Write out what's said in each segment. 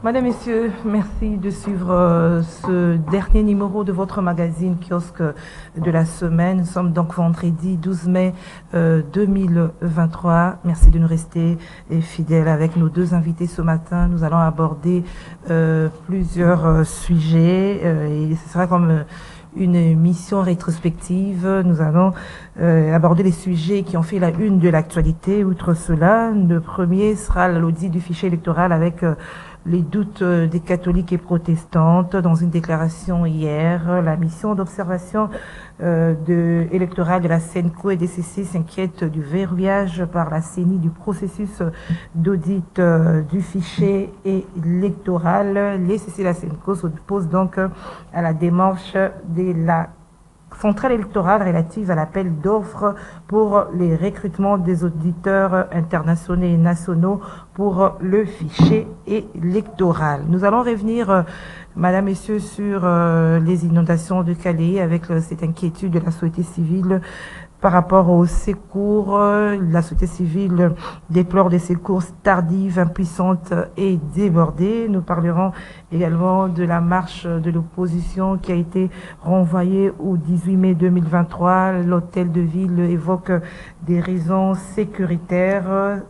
Madame, Messieurs, merci de suivre ce dernier numéro de votre magazine Kiosque de la semaine. Nous sommes donc vendredi 12 mai 2023. Merci de nous rester fidèles avec nos deux invités ce matin. Nous allons aborder plusieurs sujets et ce sera comme une mission rétrospective. Nous allons aborder les sujets qui ont fait la une de l'actualité. Outre cela, le premier sera l'audit du fichier électoral avec les doutes des catholiques et protestantes. Dans une déclaration hier, la mission d'observation électorale de la CENCO et des CC s'inquiète du verrouillage par la CENI du processus d'audit du fichier électoral. Les CC et la CENCO s'opposent donc à la démarche de la centrale électorale relative à l'appel d'offres pour les recrutements des auditeurs internationaux et nationaux pour le fichier électoral. Nous allons revenir, Madame, Messieurs, sur les inondations de Calais avec cette inquiétude de la société civile par rapport aux secours. La société civile déplore des secours tardives, impuissantes et débordées. Nous parlerons également de la marche de l'opposition qui a été renvoyée au 18 mai 2023. L'hôtel de ville évoque des raisons sécuritaires.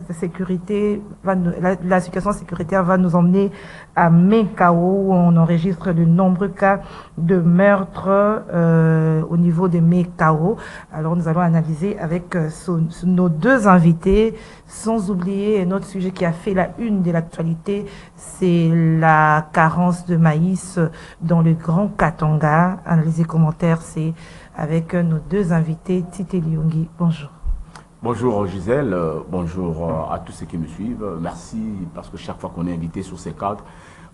La situation sécuritaire va nous emmener à Mekao où on enregistre de nombreux cas de meurtre au niveau de Mekao. Alors nous allons analyser avec nos deux invités, sans oublier un autre sujet qui a fait la une de l'actualité, c'est la carence de maïs dans le Grand Katanga. Analyse et commentaires, c'est avec nos deux invités. Tite Lyongi, bonjour. Bonjour Gisèle, bonjour à tous ceux qui me suivent. Merci parce que chaque fois qu'on est invité sur ces cadres,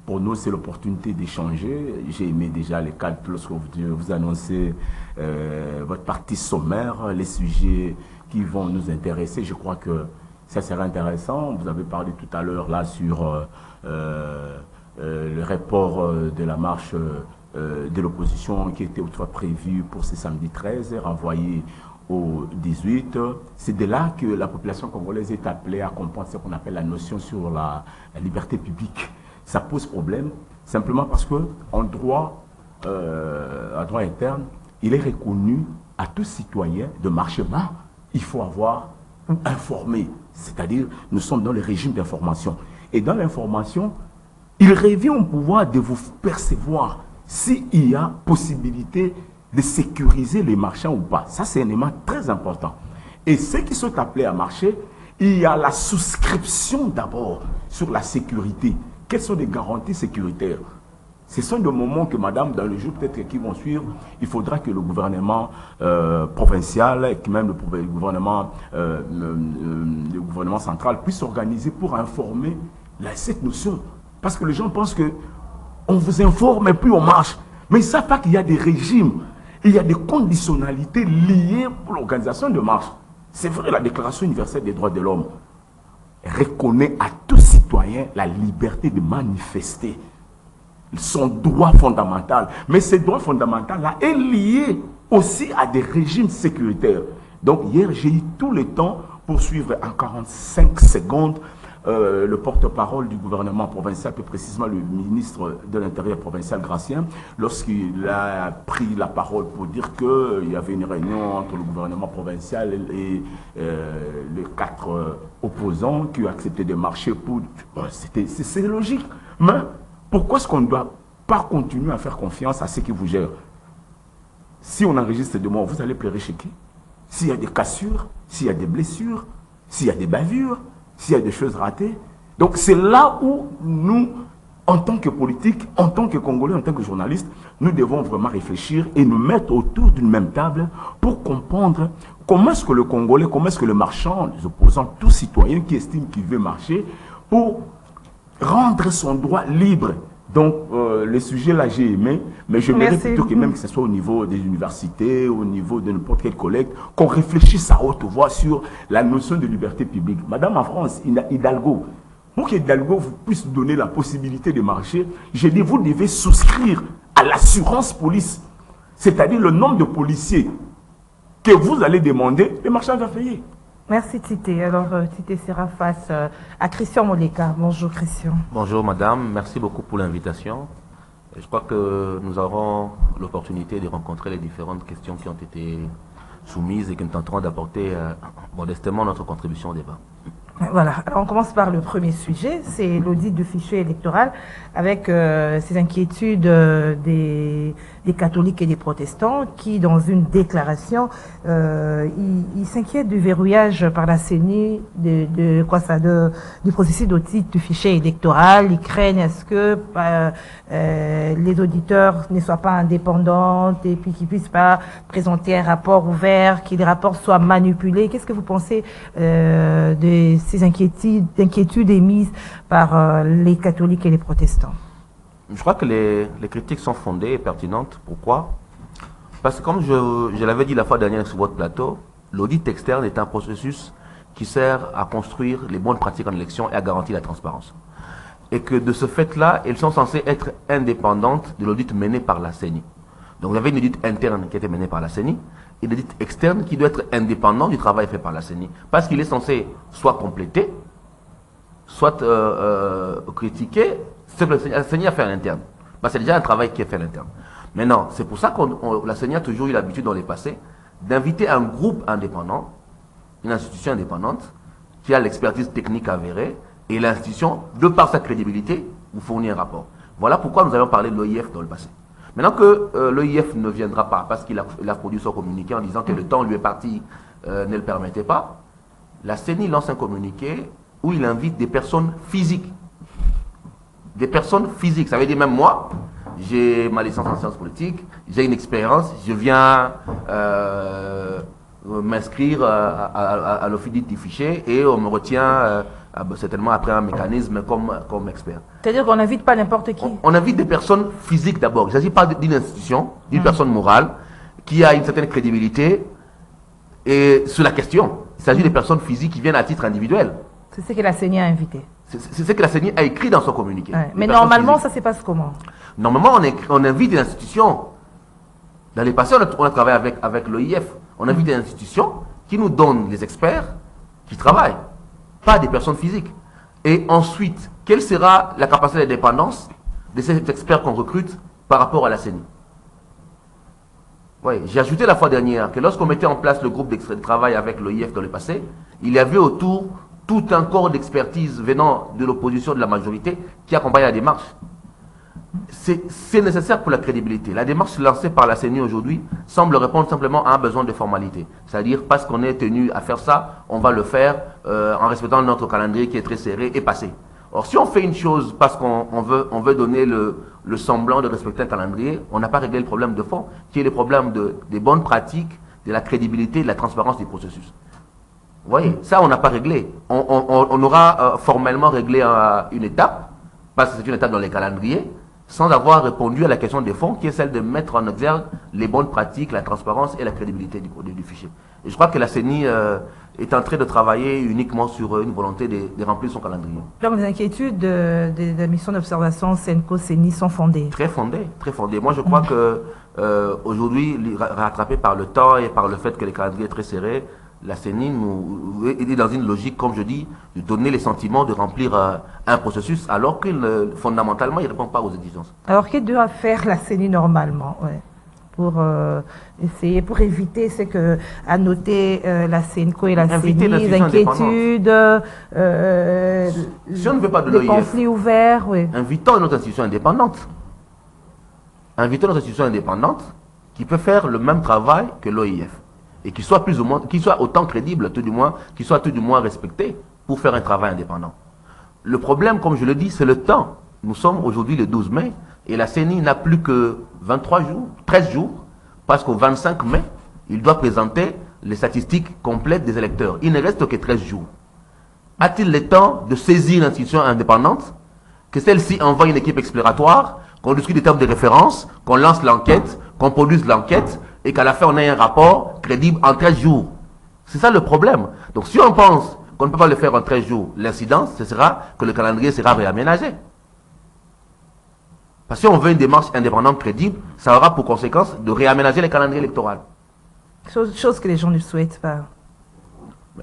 pour nous, c'est l'opportunité d'échanger. J'ai aimé déjà les cadres lorsque vous annoncez votre partie sommaire, les sujets qui vont nous intéresser. Je crois que ça sera intéressant. Vous avez parlé tout à l'heure là sur le report de la marche de l'opposition qui était autrefois prévue pour ce samedi 13, renvoyé au 18. C'est de là que la population congolaise est appelée à comprendre ce qu'on appelle la notion sur la liberté publique. Ça pose problème simplement parce que en droit interne, il est reconnu à tout citoyen de marcher bas. Il faut avoir ou informer, c'est-à-dire nous sommes dans le régime d'information. Et dans l'information, il revient au pouvoir de vous percevoir s'il y a possibilité de sécuriser les marchands ou pas. Ça, c'est un élément très important. Et ceux qui sont appelés à marcher, il y a la souscription d'abord sur la sécurité. Quelles sont les garanties sécuritaires? Ce sont des moments que, madame, dans les jours peut-être qui vont suivre, il faudra que le gouvernement provincial et même le gouvernement central puisse s'organiser pour informer cette notion. Parce que les gens pensent qu'on vous informe et puis on marche. Mais ils ne savent pas qu'il y a des régimes, il y a des conditionnalités liées pour l'organisation de marche. C'est vrai, la Déclaration universelle des droits de l'homme reconnaît à tout citoyen la liberté de manifester, son droit fondamental. Mais ce droit fondamental-là est lié aussi à des régimes sécuritaires. Donc hier, j'ai eu tout le temps pour suivre en 45 secondes le porte-parole du gouvernement provincial, plus précisément le ministre de l'Intérieur provincial Gratien, lorsqu'il a pris la parole pour dire qu'il y avait une réunion entre le gouvernement provincial et les 4 opposants qui ont accepté de marcher pour... Bon, c'est logique. Mais pourquoi est-ce qu'on ne doit pas continuer à faire confiance à ceux qui vous gèrent? Si on enregistre des morts, vous allez pleurer chez qui? S'il y a des cassures, s'il y a des blessures, s'il y a des bavures, s'il y a des choses ratées. Donc c'est là où nous, en tant que politiques, en tant que Congolais, en tant que journalistes, nous devons vraiment réfléchir et nous mettre autour d'une même table pour comprendre comment est-ce que le Congolais, comment est-ce que le marchand, les opposants, tout citoyen qui estime qu'il veut marcher, pour rendre son droit libre. Donc, le sujet là, j'ai aimé, mais je mérite plutôt que même que ce soit au niveau des universités, au niveau de n'importe quelle collecte, qu'on réfléchisse à haute voix sur la notion de liberté publique. Madame en France, Hidalgo, pour qu'Hidalgo vous puisse donner la possibilité de marcher, je dis, vous devez souscrire à l'assurance police, c'est-à-dire le nombre de policiers que vous allez demander, le marchand va payer. Merci Tité. Alors Tité sera face à Christian Moleka. Bonjour Christian. Bonjour madame, merci beaucoup pour l'invitation. Je crois que nous aurons l'opportunité de rencontrer les différentes questions qui ont été soumises et que nous tenterons d'apporter modestement notre contribution au débat. Voilà, alors on commence par le premier sujet, c'est l'audit du fichier électoral avec ces inquiétudes des catholiques et des protestants qui, dans une déclaration, ils s'inquiètent du verrouillage par la CENI du processus d'audit du fichier électoral. Ils craignent à ce que les auditeurs ne soient pas indépendants et puis qu'ils puissent pas présenter un rapport ouvert, que les rapports soient manipulés. Qu'est-ce que vous pensez de ces inquiétudes émises par les catholiques et les protestants? Je crois que les critiques sont fondées et pertinentes. Pourquoi? Parce que comme je l'avais dit la fois dernière sur votre plateau, l'audit externe est un processus qui sert à construire les bonnes pratiques en élection et à garantir la transparence. Et que de ce fait-là, elles sont censées être indépendantes de l'audit mené par la CENI. Donc vous avez une audit interne qui a été menée par la CENI et l'audit externe qui doit être indépendant du travail fait par la CENI. Parce qu'il est censé soit compléter, soit critiquer ce que la CENI a fait à l'interne. Parce que c'est déjà un travail qui est fait à l'interne. Maintenant, c'est pour ça que la CENI a toujours eu l'habitude dans les passés d'inviter un groupe indépendant, une institution indépendante, qui a l'expertise technique avérée, et l'institution, de par sa crédibilité, vous fournit un rapport. Voilà pourquoi nous avons parlé de l'OIF dans le passé. Maintenant que l'OIF ne viendra pas, parce qu'il a produit son communiqué en disant que le temps lui est parti, ne le permettait pas, la CENI lance un communiqué où il invite des personnes physiques. Des personnes physiques, ça veut dire même moi, j'ai ma licence en sciences politiques, j'ai une expérience, je viens m'inscrire à l'office du fichier et on me retient certainement après un mécanisme comme expert. C'est-à-dire qu'on n'invite pas n'importe qui? On invite des personnes physiques d'abord. Il ne s'agit pas d'une institution, d'une personne morale qui a une certaine crédibilité et sur la question. Il s'agit des personnes physiques qui viennent à titre individuel. C'est ce que la CENI a invité. C'est ce que la CENI a écrit dans son communiqué. Ouais. Mais normalement, ça se passe comment? Normalement, on invite des institutions. Dans les passés, on a travaillé avec l'OIF. On invite des institutions qui nous donnent les experts qui travaillent, pas des personnes physiques. Et ensuite, quelle sera la capacité d'indépendance de ces experts qu'on recrute par rapport à la CENI? Oui, j'ai ajouté la fois dernière que lorsqu'on mettait en place le groupe de travail avec l'OIF dans le passé, il y avait autour tout un corps d'expertise venant de l'opposition, de la majorité, qui accompagne la démarche. C'est nécessaire pour la crédibilité. La démarche lancée par la CENI aujourd'hui semble répondre simplement à un besoin de formalité. C'est-à-dire, parce qu'on est tenu à faire ça, on va le faire en respectant notre calendrier qui est très serré et passé. Or, si on fait une chose parce qu'on veut donner le semblant de respecter un calendrier, on n'a pas réglé le problème de fond, qui est le problème des bonnes pratiques, de la crédibilité, de la transparence du processus. Vous voyez, ça on n'a pas réglé. On aura formellement réglé une étape, parce que c'est une étape dans les calendriers, sans avoir répondu à la question des fonds, qui est celle de mettre en exergue les bonnes pratiques, la transparence et la crédibilité du fichier. Et je crois que la CENI est en train de travailler uniquement sur une volonté de remplir son calendrier. Donc les inquiétudes de la mission d'observation CENCO-CENI sont fondées? Très fondées, très fondées. Moi je crois que aujourd'hui, rattrapé par le temps et par le fait que les calendriers sont très serrés, la CENI est dans une logique, comme je dis, de donner les sentiments de remplir un processus, alors que fondamentalement, il ne répond pas aux exigences. Alors, que doit faire la CENI normalement pour essayer, pour éviter ce que a noté la CENCO et la CENI, les inquiétudes, si on ne veut pas de les conflits ouverts, invitons une autre institution indépendante. Invitons une autre institution indépendante qui peut faire le même travail que l'OIF. Et qui soit autant crédible, tout du moins, qui soit tout du moins respecté pour faire un travail indépendant. Le problème, comme je le dis, c'est le temps. Nous sommes aujourd'hui le 12 mai et la CENI n'a plus que 23 jours, 13 jours, parce qu'au 25 mai, il doit présenter les statistiques complètes des électeurs. Il ne reste que 13 jours. A-t-il le temps de saisir l'institution indépendante, que celle-ci envoie une équipe exploratoire, qu'on discute des termes de référence, qu'on lance l'enquête, qu'on produise l'enquête, et qu'à la fin on ait un rapport crédible en 13 jours. C'est ça le problème. Donc si on pense qu'on ne peut pas le faire en 13 jours, l'incidence, ce sera que le calendrier sera réaménagé. Parce que si on veut une démarche indépendante crédible, ça aura pour conséquence de réaménager le calendrier électoral. Chose que les gens ne souhaitent pas.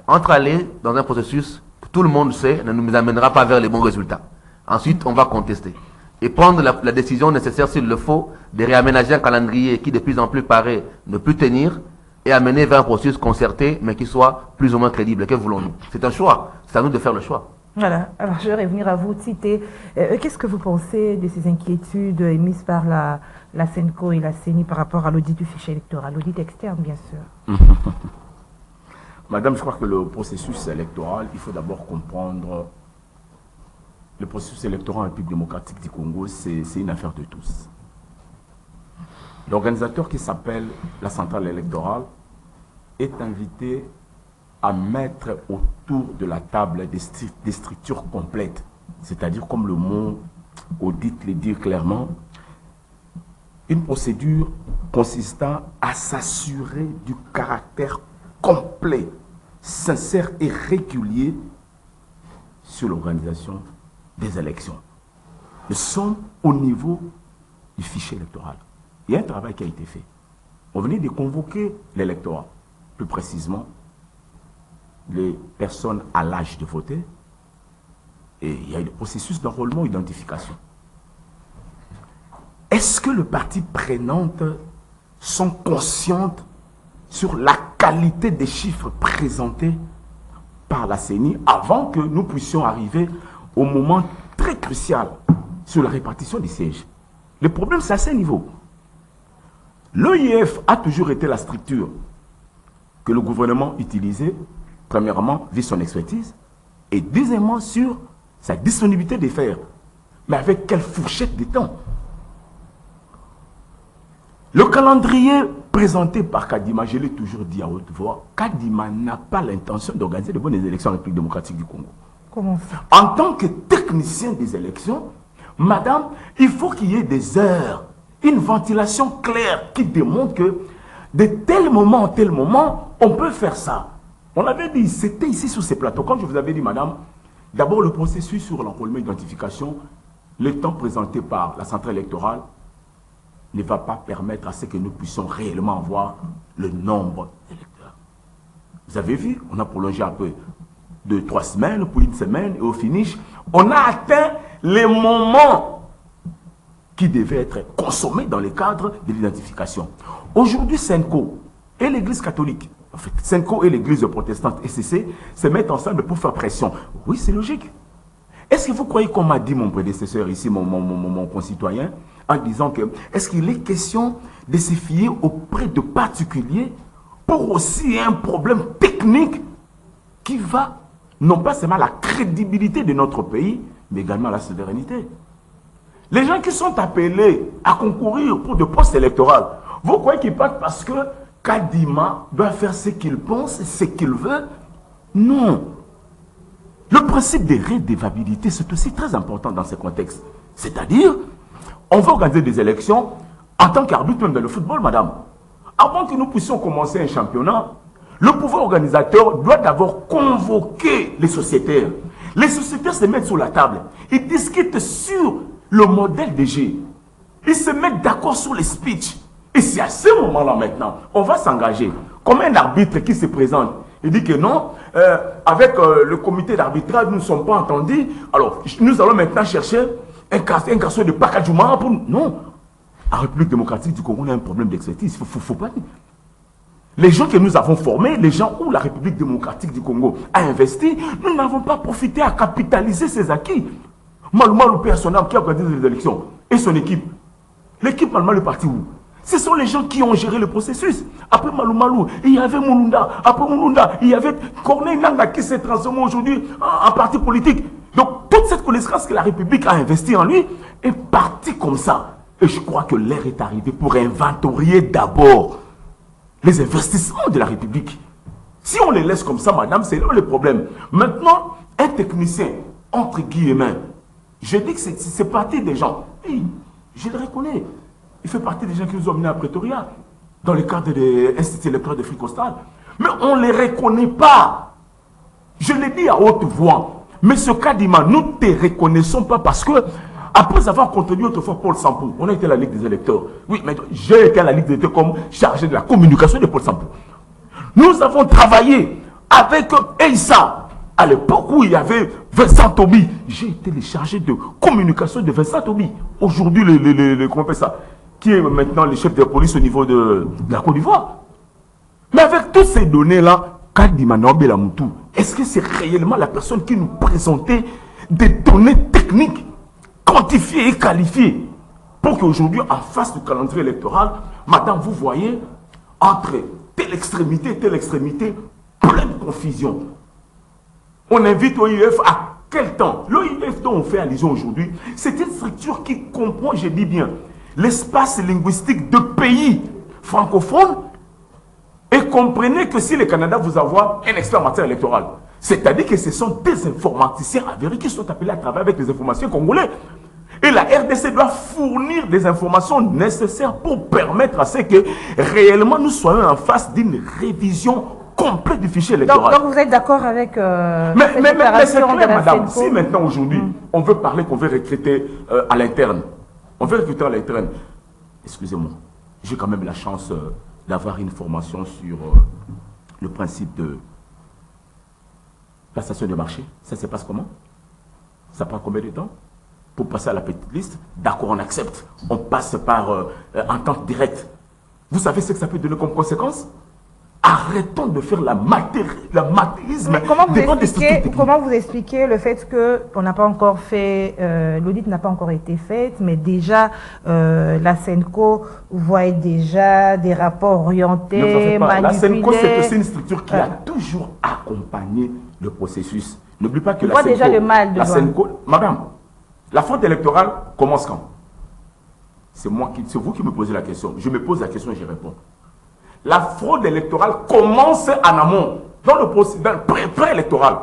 Entre aller dans un processus que tout le monde sait ne nous amènera pas vers les bons résultats. Ensuite, on va contester. Et prendre la décision nécessaire, s'il le faut, de réaménager un calendrier qui de plus en plus paraît ne plus tenir et amener vers un processus concerté, mais qui soit plus ou moins crédible. Que voulons-nous? C'est un choix. C'est à nous de faire le choix. Voilà. Alors, je vais revenir à vous, Tité. Qu'est-ce que vous pensez de ces inquiétudes émises par la SENCO et la CENI par rapport à l'audit du fichier électoral, l'audit externe, bien sûr? Madame, je crois que le processus électoral, il faut d'abord comprendre le processus électoral en République démocratique du Congo, c'est une affaire de tous. L'organisateur qui s'appelle la centrale électorale est invité à mettre autour de la table des structures complètes, c'est-à-dire, comme le mot audit le dit clairement, une procédure consistant à s'assurer du caractère complet, sincère et régulier sur l'organisation des élections. Nous sommes au niveau du fichier électoral. Il y a un travail qui a été fait. On venait de convoquer l'électorat, plus précisément les personnes à l'âge de voter, et il y a eu le processus d'enrôlement et d'identification. Est-ce que les parties prenantes sont conscientes sur la qualité des chiffres présentés par la CENI avant que nous puissions arriver au moment très crucial sur la répartition des sièges? Le problème, c'est à ce niveau. L'OIF a toujours été la structure que le gouvernement utilisait, premièrement, vu son expertise, et deuxièmement, sur sa disponibilité de faire. Mais avec quelle fourchette de temps? Le calendrier présenté par Kadima, je l'ai toujours dit à haute voix, Kadima n'a pas l'intention d'organiser de bonnes élections en République démocratique du Congo. Comment ça? En tant que technicien des élections, madame, il faut qu'il y ait des heures, une ventilation claire qui démontre que de tel moment en tel moment, on peut faire ça. On avait dit, c'était ici sur ces plateaux. Comme je vous avais dit, madame, d'abord le processus sur l'enrôlement et l'identification, le temps présenté par la centrale électorale ne va pas permettre à ce que nous puissions réellement avoir le nombre d'électeurs. Vous avez vu, on a prolongé un peu de 3 semaines, pour 1 semaine, et au finish, on a atteint les moments qui devaient être consommés dans le cadre de l'identification. Aujourd'hui, SENCO et l'Église catholique, en fait, SENCO et l'Église protestante SCC se mettent ensemble pour faire pression. Oui, c'est logique. Est-ce que vous croyez qu'on m'a dit, mon prédécesseur ici, mon concitoyen, en disant que, est-ce qu'il est question de se fier auprès de particuliers pour aussi un problème technique qui va, non pas seulement la crédibilité de notre pays, mais également la souveraineté? Les gens qui sont appelés à concourir pour des postes électoraux, vous croyez qu'ils partent parce que Kadima doit faire ce qu'il pense, ce qu'il veut? Non. Le principe de redevabilité, c'est aussi très important dans ce contexte. C'est-à-dire, on va organiser des élections en tant qu'arbitre, même dans le football, madame. Avant que nous puissions commencer un championnat, le pouvoir organisateur doit d'abord convoquer les sociétaires. Les sociétaires se mettent sur la table. Ils discutent sur le modèle de jeu. Ils se mettent d'accord sur les speeches. Et c'est à ce moment-là maintenant, on va s'engager. Comme un arbitre qui se présente, il dit que non, avec le comité d'arbitrage, nous ne sommes pas entendus. Alors, nous allons maintenant chercher un garçon de Pakadjouma pour nous. Non. En République démocratique du Congo, on a un problème d'expertise. Il ne faut pas dire. Les gens que nous avons formés, les gens où la République démocratique du Congo a investi, nous n'avons pas profité à capitaliser ces acquis. Malou personnel qui a organisé les élections et son équipe. L'équipe Malou est partie où? Ce sont les gens qui ont géré le processus. Après Malou, il y avait Moulunda. Après Moulunda, il y avait Corneille Nanga qui s'est transformé aujourd'hui en parti politique. Donc, toute cette connaissance que la République a investie en lui est partie comme ça. Et je crois que l'heure est arrivée pour inventorier d'abord les investissements de la République. Si on les laisse comme ça, madame, c'est là le problème. Maintenant, un technicien, entre guillemets, je dis que c'est parti des gens. Et je le reconnais. Il fait partie des gens qui nous ont menés à Pretoria, dans le cadre de l'Institut électoral de Fricostal. Mais on ne les reconnaît pas. Je l'ai dit à haute voix. Mais ce Kadima, nous ne te reconnaissons pas parce que, après avoir contenu autrefois Paul Sampou, on a été à la Ligue des électeurs. Oui, mais j'ai été à la Ligue des électeurs comme chargé de la communication de Paul Sampou. Nous avons travaillé avec EISA. À l'époque où il y avait Vincent Tobi, j'ai été le chargé de communication de Vincent Tobi. Aujourd'hui, comment on appelle ça, qui est maintenant le chef de police au niveau de la Côte d'Ivoire. Mais avec toutes ces données-là, Kadima Nobela Moutou, est-ce que c'est réellement la personne qui nous présentait des données techniques quantifiées et qualifiées pour qu'aujourd'hui, en face du calendrier électoral, madame, vous voyez, entre telle extrémité et telle extrémité, pleine confusion. On invite l'OIF à quel temps? L'OIF dont on fait allusion aujourd'hui, c'est une structure qui comprend, je dis bien, l'espace linguistique de pays francophones. Et comprenez que si le Canada vous envoie un expert en matière électorale, c'est-à-dire que ce sont des informaticiens avérés qui sont appelés à travailler avec les informations congolais. Et la RDC doit fournir des informations nécessaires pour permettre à ce que réellement nous soyons en face d'une révision complète du fichier électoral. Donc vous êtes d'accord avec mais c'est clair, madame, si maintenant aujourd'hui on veut parler qu'on veut recruter à l'interne, on veut recruter à l'interne, excusez-moi, j'ai quand même la chance d'avoir une formation sur le principe de passation de marché. Ça se passe comment? Ça prend combien de temps? Pour passer à la petite liste, d'accord, on accepte. On passe par entente directe. Vous savez ce que ça peut donner comme conséquence? Arrêtons de faire la matérialisme. Comment vous expliquez le fait qu'on n'a pas encore fait, l'audit n'a pas encore été fait, mais déjà la SENCO voit déjà des rapports orientés, manipulés. La SENCO, c'est aussi une structure qui a toujours accompagné le processus. N'oublie pas que la SENCO, déjà le mal de SENCO, madame, la fraude électorale commence quand? C'est vous qui me posez la question. Je me pose la question et je réponds. La fraude électorale commence en amont, dans le processus pré-électoral.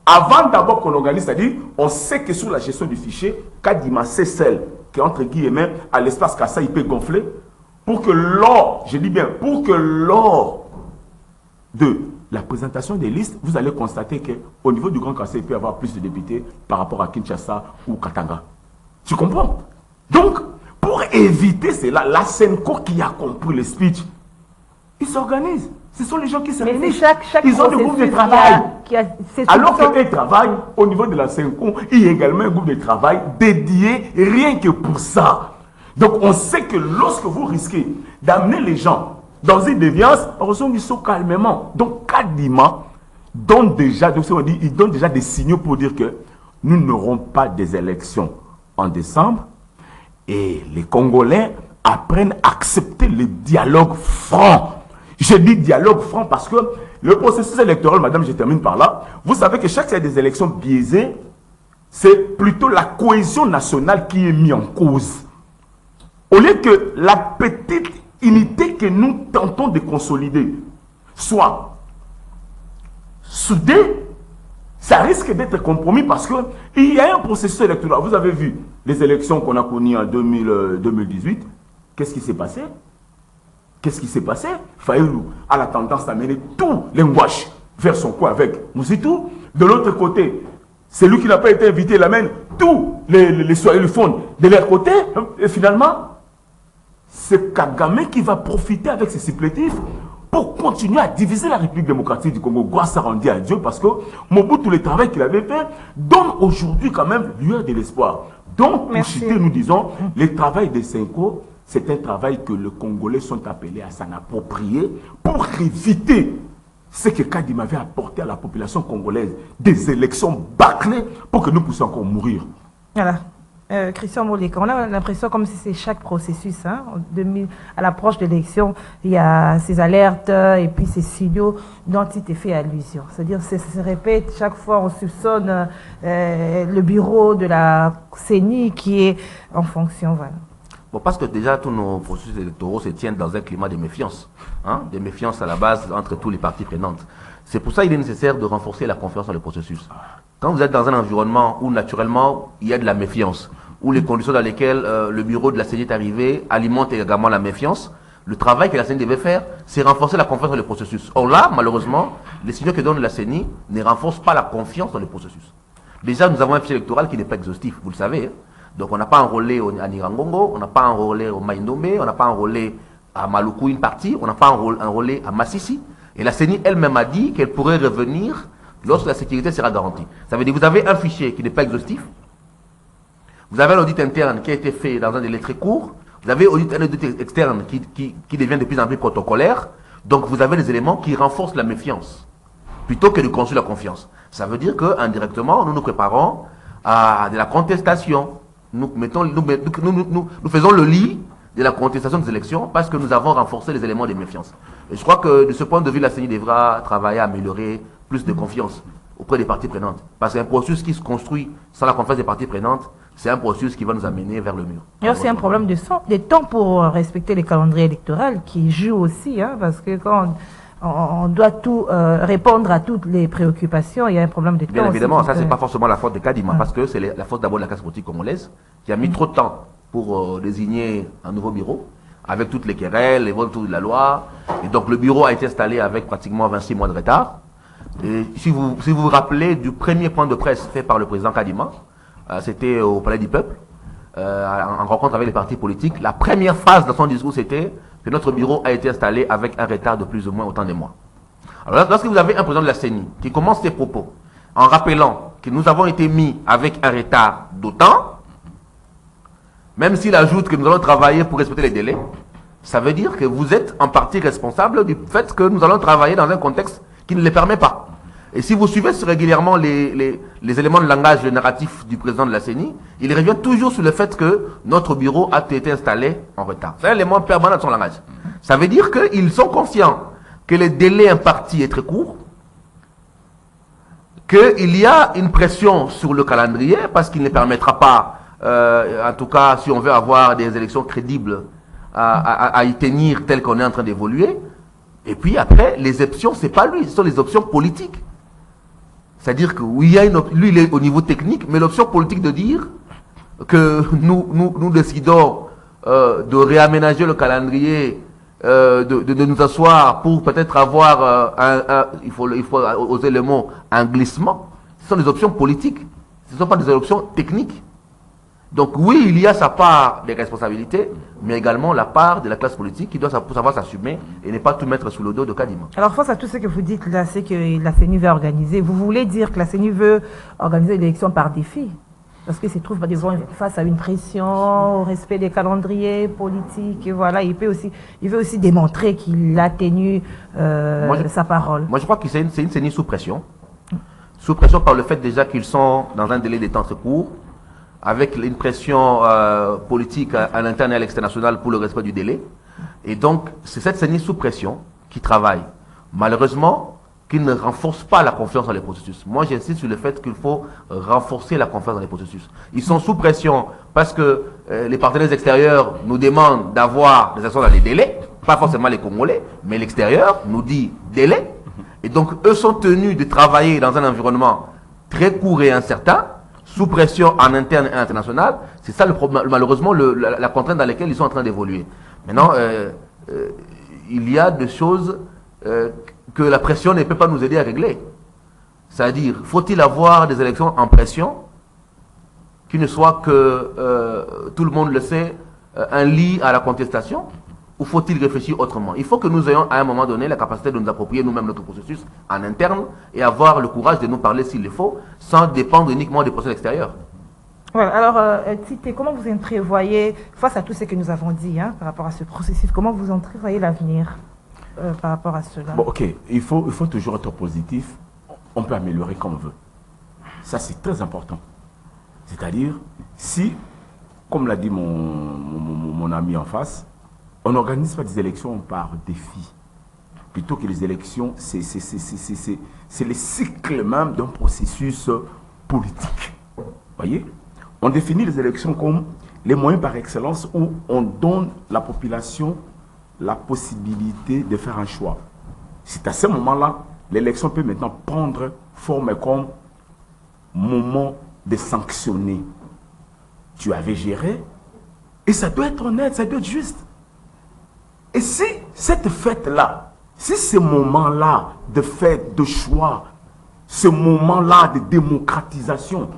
Avant d'abord qu'on organise, c'est-à-dire, on sait que sur la gestion du fichier, Kadima, c'est celle qui, entre guillemets, à l'espace Kassa, il peut gonfler, pour que lors, je dis bien, pour que lors de la présentation des listes, vous allez constater qu'au niveau du Grand Kassa, il peut y avoir plus de députés par rapport à Kinshasa ou Katanga. Tu comprends? Donc, pour éviter cela, la SENCO qui a compris le speech, ils s'organisent. Ce sont les gens qui s'organisent. Ils ont des groupes de travail. Alors qu'ils travaillent au niveau de la SENCO, il y a également un groupe de travail dédié rien que pour ça. Donc on sait que lorsque vous risquez d'amener les gens dans une déviance, heureusement ils sont calmement. Donc Kadima donne déjà, il donne déjà des signaux pour dire que nous n'aurons pas des élections en décembre et les Congolais apprennent à accepter le dialogue franc. Je dis dialogue franc parce que le processus électoral, madame, je termine par là. Vous savez que chaque fois des élections biaisées, c'est plutôt la cohésion nationale qui est mise en cause. Au lieu que la petite unité que nous tentons de consolider soit soudée, ça risque d'être compromis parce qu'il y a un processus électoral. Vous avez vu les élections qu'on a connues en 2018. Qu'est-ce qui s'est passé? Qu'est-ce qui s'est passé? Fayoulou a la tendance d'amener tout l'engouache vers son coin avec Moussitou. De l'autre côté, celui qui n'a pas été invité, il amène tous les soyeluphones de leur côté. Et finalement, c'est Kagame qui va profiter avec ses supplétifs pour continuer à diviser la République démocratique du Congo. Grâce à rendu à Dieu parce que Mobutu, le travail qu'il avait fait, donne aujourd'hui quand même lueur de l'espoir. Donc, pour citer, nous disons, le travail des SENCO, c'est un travail que les Congolais sont appelés à s'en approprier pour éviter ce que Kadima avait apporté à la population congolaise, des élections bâclées pour que nous puissions encore mourir. Voilà. Christian Moleka, on a l'impression comme si c'est chaque processus. Hein, à l'approche de l'élection, il y a ces alertes et puis ces signaux dont il était fait allusion. C'est-à-dire ça se répète, chaque fois on soupçonne le bureau de la CENI qui est en fonction. Voilà. Bon, parce que déjà, tous nos processus électoraux se tiennent dans un climat de méfiance. Hein, de méfiance à la base entre tous les parties prenantes. C'est pour ça qu'il est nécessaire de renforcer la confiance dans le processus. Quand vous êtes dans un environnement où naturellement il y a de la méfiance, où les conditions dans lesquelles le bureau de la CENI est arrivé alimentent également la méfiance, le travail que la CENI devait faire, c'est renforcer la confiance dans le processus. Or là, malheureusement, les signaux que donne la CENI ne renforcent pas la confiance dans le processus. Déjà, nous avons un fichier électoral qui n'est pas exhaustif, vous le savez. Hein. Donc on n'a pas enrôlé à Nirangongo, on n'a pas enrôlé au Maïndomé, on n'a pas enrôlé à Maluku une partie, on n'a pas enrôlé à Massissi. Et la CENI elle-même a dit qu'elle pourrait revenir lorsque la sécurité sera garantie. Ça veut dire que vous avez un fichier qui n'est pas exhaustif, vous avez un audit interne qui a été fait dans un délai très court, vous avez un audit externe qui devient de plus en plus protocolaire, donc vous avez des éléments qui renforcent la méfiance, plutôt que de construire la confiance. Ça veut dire qu'indirectement, nous nous préparons à de la contestation. Nous faisons le lit de la contestation des élections parce que nous avons renforcé les éléments de méfiance. Et je crois que de ce point de vue, la CENI devra travailler à améliorer plus de confiance auprès des parties prenantes. Parce qu'un processus qui se construit sans la confiance des parties prenantes, c'est un processus qui va nous amener vers le mur. Il y a aussi un problème de temps pour respecter les calendriers électoraux qui joue aussi, hein, parce que quand on doit tout répondre à toutes les préoccupations, il y a un problème de temps. Bien évidemment, ça c'est pas forcément la faute de Kadima, parce que c'est la faute d'abord de la classe politique congolaise qui a mis trop de temps pour désigner un nouveau bureau, avec toutes les querelles, les votes de la loi. Et donc le bureau a été installé avec pratiquement 26 mois de retard. Et si vous vous rappelez du premier point de presse fait par le président Kadima, c'était au Palais du Peuple, en rencontre avec les partis politiques, la première phrase de son discours c'était que notre bureau a été installé avec un retard de plus ou moins autant de mois. Alors lorsque vous avez un président de la CENI qui commence ses propos en rappelant que nous avons été mis avec un retard d'autant, même s'il ajoute que nous allons travailler pour respecter les délais, ça veut dire que vous êtes en partie responsable du fait que nous allons travailler dans un contexte qui ne les permet pas. Et si vous suivez régulièrement les éléments de langage narratif du président de la CENI, il revient toujours sur le fait que notre bureau a été installé en retard. C'est un élément permanent de son langage. Ça veut dire qu'ils sont conscients que le délai imparti est très court, qu'il y a une pression sur le calendrier parce qu'il ne permettra pas, en tout cas si on veut avoir des élections crédibles, à y tenir tel qu'on est en train d'évoluer. Et puis après, les options, c'est pas lui, ce sont les options politiques. C'est-à-dire que oui, lui, il est au niveau technique, mais l'option politique de dire que nous décidons de réaménager le calendrier, de nous asseoir pour peut-être avoir, il faut oser le mot, un glissement. Ce sont des options politiques, ce ne sont pas des options techniques. Donc oui, il y a sa part des responsabilités, mais également la part de la classe politique qui doit savoir s'assumer et ne pas tout mettre sous le dos de Kadima. Alors face à tout ce que vous dites là, c'est que la CENI veut organiser. Vous voulez dire que la CENI veut organiser l'élection par défi? Parce qu'il se trouve face à une pression, au respect des calendriers politiques, et voilà, il veut aussi démontrer qu'il a tenu sa parole. Moi je crois que c'est une CENI sous pression. Sous pression par le fait déjà qu'ils sont dans un délai de temps court, avec une pression politique à l'interne et à l'externe pour le respect du délai. Et donc, c'est cette CENI sous pression qui travaille. Malheureusement, qui ne renforce pas la confiance dans les processus. Moi, j'insiste sur le fait qu'il faut renforcer la confiance dans les processus. Ils sont sous pression parce que les partenaires extérieurs nous demandent d'avoir des actions dans les délais, pas forcément les Congolais, mais l'extérieur nous dit délai. Et donc, eux sont tenus de travailler dans un environnement très court et incertain, sous pression en interne et international. C'est ça malheureusement la contrainte dans laquelle ils sont en train d'évoluer. Maintenant, il y a des choses que la pression ne peut pas nous aider à régler. C'est-à-dire, faut-il avoir des élections en pression qui ne soient que, tout le monde le sait, un lit à la contestation, ou faut-il réfléchir autrement? Il faut que nous ayons à un moment donné la capacité de nous approprier nous-mêmes notre processus en interne et avoir le courage de nous parler s'il le faut, sans dépendre uniquement des processus extérieurs. Voilà, alors, Tite, comment vous entrevoyez, face à tout ce que nous avons dit par rapport à ce processus, comment vous entrevoyez l'avenir par rapport à cela? Bon, ok, il faut toujours être positif. On peut améliorer comme on veut. Ça, c'est très important. C'est-à-dire, si, comme l'a dit mon ami en face, on n'organise pas des élections par défi. Plutôt que les élections, c'est le cycle même d'un processus politique. Voyez? On définit les élections comme les moyens par excellence où on donne à la population la possibilité de faire un choix. C'est à ce moment-là, l'élection peut maintenant prendre forme comme moment de sanctionner. Tu avais géré, et ça doit être honnête, ça doit être juste. Et si cette fête-là, si ce moment-là de fête, de choix, ce moment-là de démocratisation,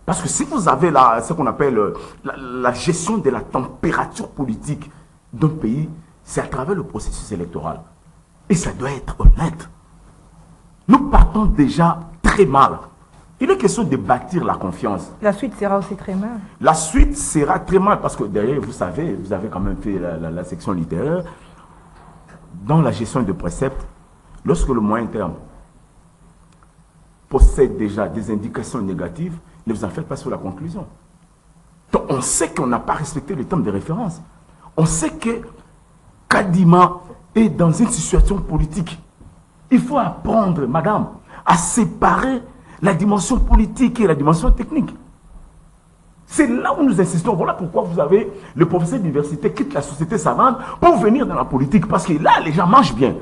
parce que si vous avez ce qu'on appelle la gestion de la température politique d'un pays, c'est à travers le processus électoral. Et ça doit être honnête. Nous partons déjà très mal. Il est question de bâtir la confiance. La suite sera aussi très mal. La suite sera très mal parce que derrière, vous savez, vous avez quand même fait la section littéraire. Dans la gestion de préceptes, lorsque le moyen terme possède déjà des indications négatives, ne vous en faites pas sur la conclusion. Donc on sait qu'on n'a pas respecté le terme de référence. On sait que Kadima est dans une situation politique. Il faut apprendre, madame, à séparer la dimension politique et la dimension technique. C'est là où nous insistons. Voilà pourquoi vous avez le professeur d'université quitte la société savante pour venir dans la politique. Parce que là, les gens mangent bien.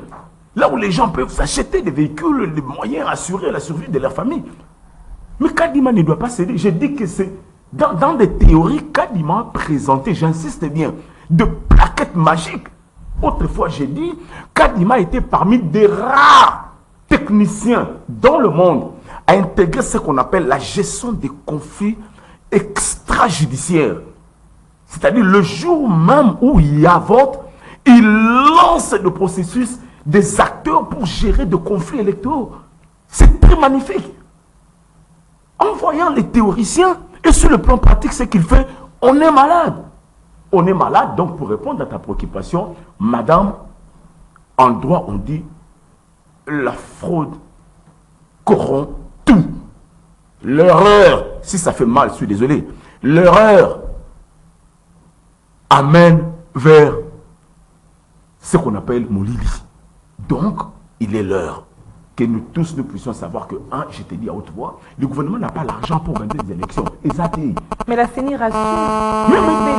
Là où les gens peuvent s'acheter des véhicules, des moyens à assurer la survie de leur famille. Mais Kadima ne doit pas céder. Je dis que c'est dans des théories, Kadima a présenté, j'insiste bien, de plaquettes magiques. Autrefois, j'ai dit, Kadima était parmi des rares techniciens dans le monde à intégrer ce qu'on appelle la gestion des conflits extrajudiciaires. C'est-à-dire le jour même où il y a vote, il lance le processus des acteurs pour gérer des conflits électoraux. C'est très magnifique. En voyant les théoriciens et sur le plan pratique, ce qu'il fait, on est malade. On est malade, donc pour répondre à ta préoccupation, madame, en droit on dit la fraude corrompt tout. L'erreur, si ça fait mal, je suis désolé, l'erreur amène vers ce qu'on appelle Molili. Donc, il est l'heure que nous tous nous puissions savoir que, je te dis à haute voix, le gouvernement n'a pas l'argent pour organiser des élections. Exactement. Mais la CENI rassure.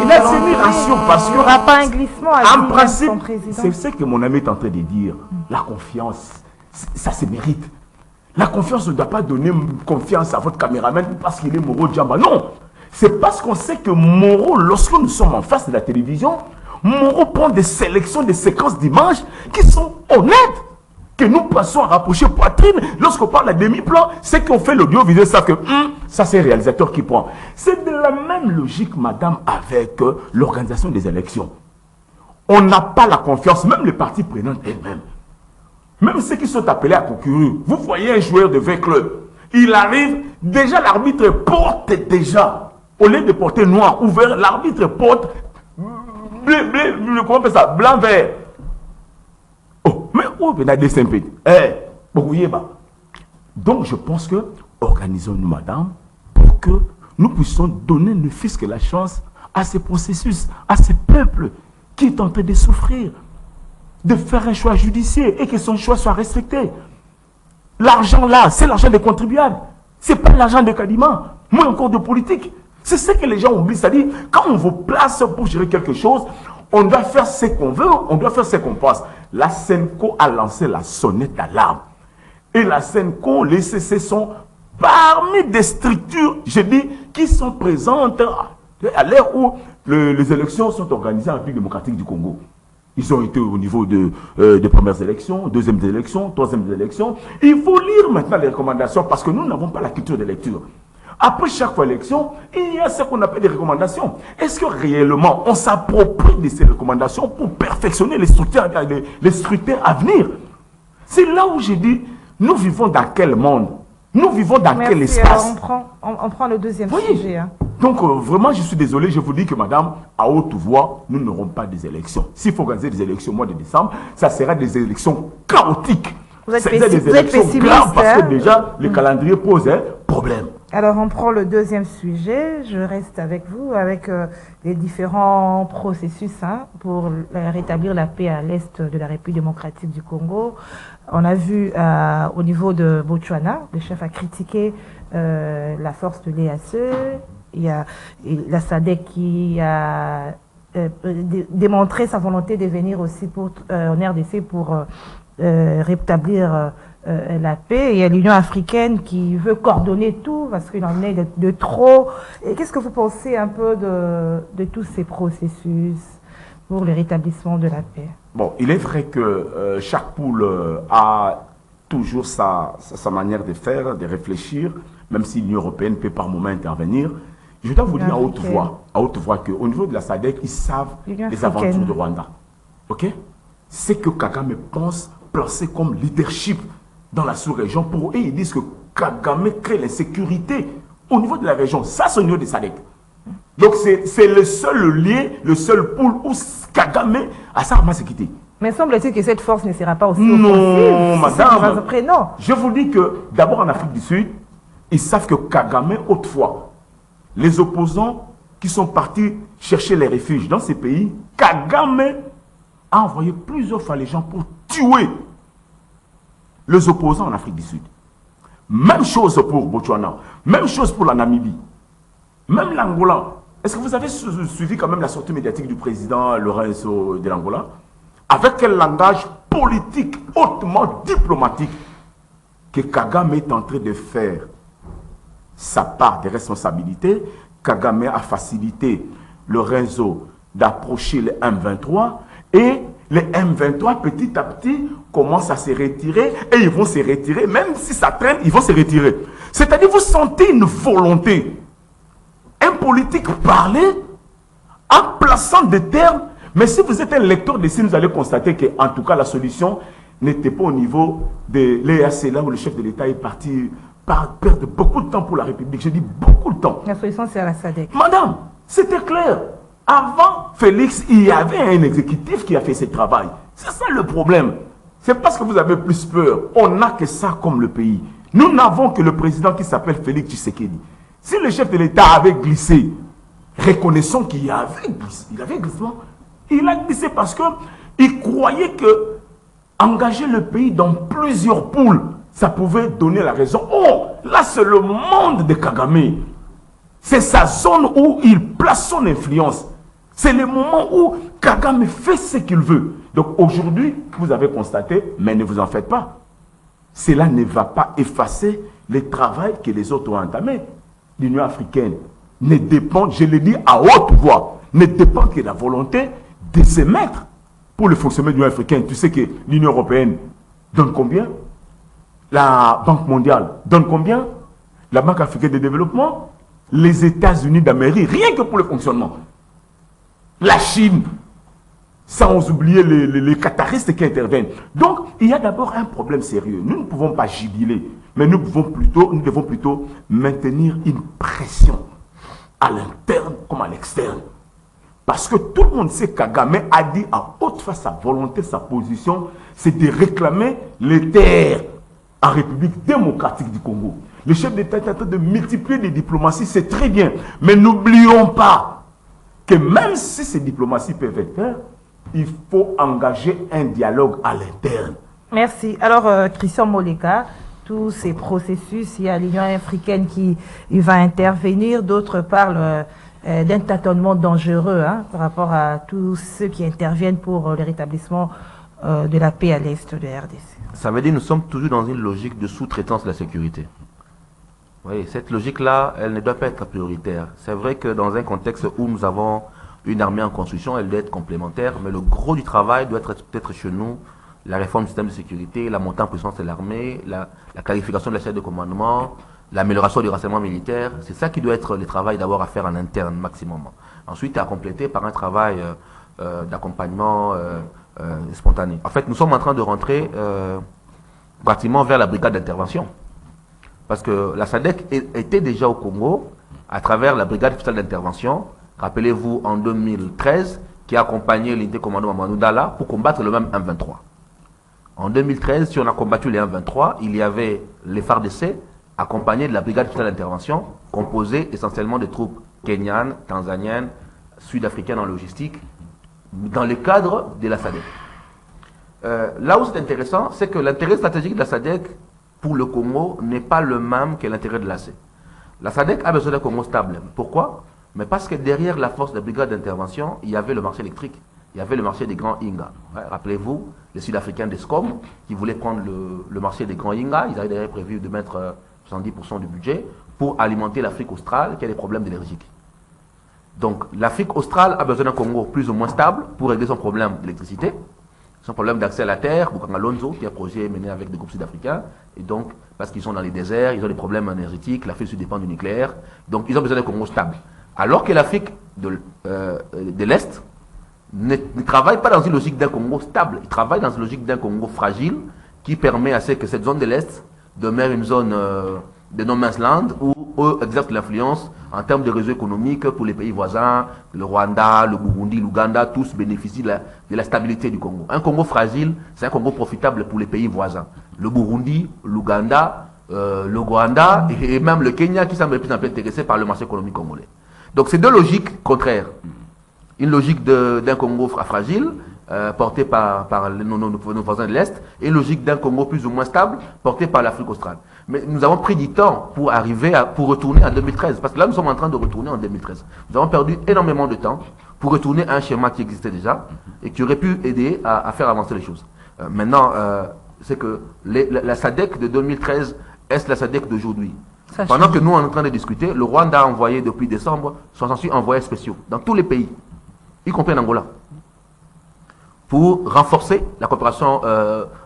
La CENI rassure parce que... Il n'y aura pas un glissement à en principe, son président. c'est ce que mon ami est en train de dire. La confiance, ça se mérite. La confiance ne doit pas donner confiance à votre caméraman parce qu'il est Moro Djamba. Non, c'est parce qu'on sait que Moro, lorsque nous sommes en face de la télévision, Moro prend des sélections, des séquences d'images qui sont honnêtes. Que nous passons à rapprocher poitrine. Lorsqu'on parle à demi-plan, c'est qu'on fait l'audiovisuel, ça que ça c'est le réalisateur qui prend. C'est de la même logique, madame, avec l'organisation des élections. On n'a pas la confiance, même les parties prenantes elles-mêmes. Même ceux qui sont appelés à concourir. Vous voyez un joueur de 20 clubs, il arrive, déjà l'arbitre porte déjà, au lieu de porter noir ou vert, l'arbitre porte comment on appelle ça, blanc-vert. Oh, mais où venez des simples? Donc je pense que, organisons-nous, madame, pour que nous puissions donner ne fût-ce que la chance à ces processus, à ce peuple qui est en train de souffrir, de faire un choix judiciaire et que son choix soit respecté. L'argent là, c'est l'argent des contribuables. Ce n'est pas l'argent de Kadima, moins encore de politique. C'est ce que les gens oublient. C'est-à-dire, quand on vous place pour gérer quelque chose, on doit faire ce qu'on veut, on doit faire ce qu'on pense. La SENCO a lancé la sonnette d'alarme. Et la SENCO, les CC sont parmi des structures, je dis, qui sont présentes à l'heure où les élections sont organisées en République démocratique du Congo. Ils ont été au niveau des premières élections, deuxièmes élections, troisièmes élections. Il faut lire maintenant les recommandations parce que nous n'avons pas la culture de lecture. Après chaque élection, il y a ce qu'on appelle des recommandations. Est-ce que réellement on s'approprie de ces recommandations pour perfectionner les structures à venir? C'est là où j'ai dit, nous vivons dans quel monde? Nous vivons dans quel espace? On prend le deuxième sujet. Hein. Donc vraiment, je suis désolé, je vous dis que madame, à haute voix, nous n'aurons pas des élections. S'il faut organiser des élections au mois de décembre, ça sera des élections chaotiques. Vous êtes des élections graves parce que déjà, le calendrier pose un problème. Alors, on prend le deuxième sujet. Je reste avec vous, avec les différents processus pour rétablir la paix à l'est de la République démocratique du Congo. On a vu au niveau de Botswana, le chef a critiqué la force de l'EAC. Il y a la SADC qui a démontré sa volonté de venir aussi en RDC pour rétablir la paix. Il y a l'Union africaine qui veut coordonner tout parce qu'il en est de trop. Et qu'est-ce que vous pensez un peu de tous ces processus pour le rétablissement de la paix? Bon, il est vrai que chaque poule a toujours sa manière de faire, de réfléchir, même si l'Union européenne peut par moment intervenir. Je dois vous dire à haute voix qu'au niveau de la SADC, ils savent les aventures de Rwanda. Ok? C'est que Kagame pense placé comme leadership dans la sous-région. Pour eux, ils disent que Kagame crée l'insécurité au niveau de la région. Ça, c'est au niveau des SADC. Donc, c'est le seul lien, le seul pôle où Kagame a sa sécurité. Mais semble-t-il que cette force ne sera pas aussi non, offensive. madame. Après, non. Je vous dis que, d'abord en Afrique du Sud, ils savent que Kagame, autrefois, les opposants qui sont partis chercher les refuges dans ces pays, Kagame a envoyé plusieurs fois les gens pour tuer les opposants en Afrique du Sud. Même chose pour Botswana, même chose pour la Namibie, même l'Angola. Est-ce que vous avez suivi quand même la sortie médiatique du président Lourenço de l'Angola? Avec quel langage politique hautement diplomatique que Kagame est en train de faire sa part des responsabilités. Kagame a facilité le réseau d'approcher les M23 et les M23 petit à petit commencent à se retirer et ils vont se retirer, même si ça traîne, ils vont se retirer. C'est-à-dire vous sentez une volonté. Un politique parler en plaçant des termes, mais si vous êtes un lecteur de signes, vous allez constater que en tout cas la solution n'était pas au niveau de l'EAC, là où le chef de l'État est parti perdre beaucoup de temps pour la République. Je dis beaucoup de temps. La solution, c'est à la SADC. Madame, c'était clair. Avant Félix, il y avait un exécutif qui a fait ce travail. C'est ça le problème. C'est parce que vous avez plus peur. On n'a que ça comme le pays. Nous n'avons que le président qui s'appelle Félix Tshisekedi. Si le chef de l'État avait glissé, reconnaissons qu'il avait glissé. Il avait glissé. Il a glissé parce qu'il croyait que engager le pays dans plusieurs poules, ça pouvait donner la raison. Oh, là c'est le monde de Kagame. C'est sa zone où il place son influence. C'est le moment où Kagame fait ce qu'il veut. Donc aujourd'hui, vous avez constaté, mais ne vous en faites pas. Cela ne va pas effacer le travail que les autres ont entamé. L'Union africaine ne dépend, je le dis à haute voix, ne dépend que de la volonté de se mettre pour le fonctionnement de l'Union africaine. Tu sais que l'Union européenne donne combien? La Banque mondiale donne combien? La Banque africaine de développement? Les États-Unis d'Amérique, rien que pour le fonctionnement. La Chine, sans oublier les Qataristes qui interviennent. Donc, il y a d'abord un problème sérieux. Nous ne pouvons pas jubiler, mais nous devons plutôt maintenir une pression à l'interne comme à l'externe. Parce que tout le monde sait que Kagame a dit à haute voix sa volonté, sa position, c'est de réclamer les terres en République démocratique du Congo. Le chef d'État est en train de multiplier les diplomaties, c'est très bien. Mais n'oublions pas que même si ces diplomaties peuvent être faites, il faut engager un dialogue à l'interne. Merci. Alors, Christian Moleka, tous ces processus, il y a l'Union africaine qui va intervenir, d'autres parlent d'un tâtonnement dangereux par rapport à tous ceux qui interviennent pour le rétablissement de la paix à l'est de la RDC. Ça veut dire que nous sommes toujours dans une logique de sous-traitance de la sécurité. Oui, cette logique-là, elle ne doit pas être prioritaire. C'est vrai que dans un contexte où nous avons une armée en construction, elle doit être complémentaire, mais le gros du travail doit être peut-être chez nous la réforme du système de sécurité, la montée en puissance de l'armée, la qualification de la chaîne de commandement, l'amélioration du renseignement militaire. C'est ça qui doit être le travail d'abord à faire en interne maximum. Ensuite, à compléter par un travail d'accompagnement spontané. En fait, nous sommes en train de rentrer pratiquement vers la brigade d'intervention. Parce que la SADC était déjà au Congo à travers la brigade spéciale d'intervention, rappelez-vous, en 2013, qui a accompagné l'unité commando Mamadou Dalla pour combattre le même M23. En 2013, si on a combattu les M23, il y avait les FARDC accompagnés de la brigade spéciale d'intervention, composée essentiellement de troupes kenyanes, tanzaniennes, sud-africaines en logistique, dans le cadre de la SADC. Là où c'est intéressant, c'est que l'intérêt stratégique de la SADC pour le Congo n'est pas le même que l'intérêt de l'AC. La SADC a besoin d'un Congo stable. Pourquoi? Mais parce que derrière la force de la brigade d'intervention, il y avait le marché électrique. Il y avait le marché des grands Inga. Ouais, rappelez-vous, les Sud-Africains d'ESCOM qui voulaient prendre le marché des grands Inga. Ils avaient prévu de mettre 70% du budget pour alimenter l'Afrique australe qui a des problèmes d'énergie. Donc l'Afrique australe a besoin d'un Congo plus ou moins stable pour régler son problème d'électricité, son problème d'accès à la terre, Bukanga Lonzo, qui est un projet mené avec des groupes sud-africains, et donc, parce qu'ils sont dans les déserts, ils ont des problèmes énergétiques, l'Afrique du Sud dépend du nucléaire, donc ils ont besoin d'un Congo stable. Alors que l'Afrique de l'Est ne travaille pas dans une logique d'un Congo stable, il travaille dans une logique d'un Congo fragile qui permet à ce que cette zone de l'Est demeure une zone de no man's land où eux exercent l'influence en termes de réseau économique pour les pays voisins, le Rwanda, le Burundi, l'Ouganda, tous bénéficient de la stabilité du Congo. Un Congo fragile, c'est un Congo profitable pour les pays voisins. Le Burundi, l'Ouganda, le Rwanda et même le Kenya qui semble de plus en plus intéressé par le marché économique congolais. Donc c'est deux logiques contraires. Une logique d'un Congo fragile, porté par nos voisins de l'Est, et une logique d'un Congo plus ou moins stable, porté par l'Afrique australe. Mais nous avons pris du temps pour pour retourner en 2013, parce que là nous sommes en train de retourner en 2013. Nous avons perdu énormément de temps pour retourner à un schéma qui existait déjà et qui aurait pu aider à faire avancer les choses. Maintenant, c'est que la SADC de 2013 est la SADC d'aujourd'hui. Pendant que nous on est en train de discuter, le Rwanda a envoyé depuis décembre 68 envoyés spéciaux dans tous les pays, y compris en Angola, pour renforcer la coopération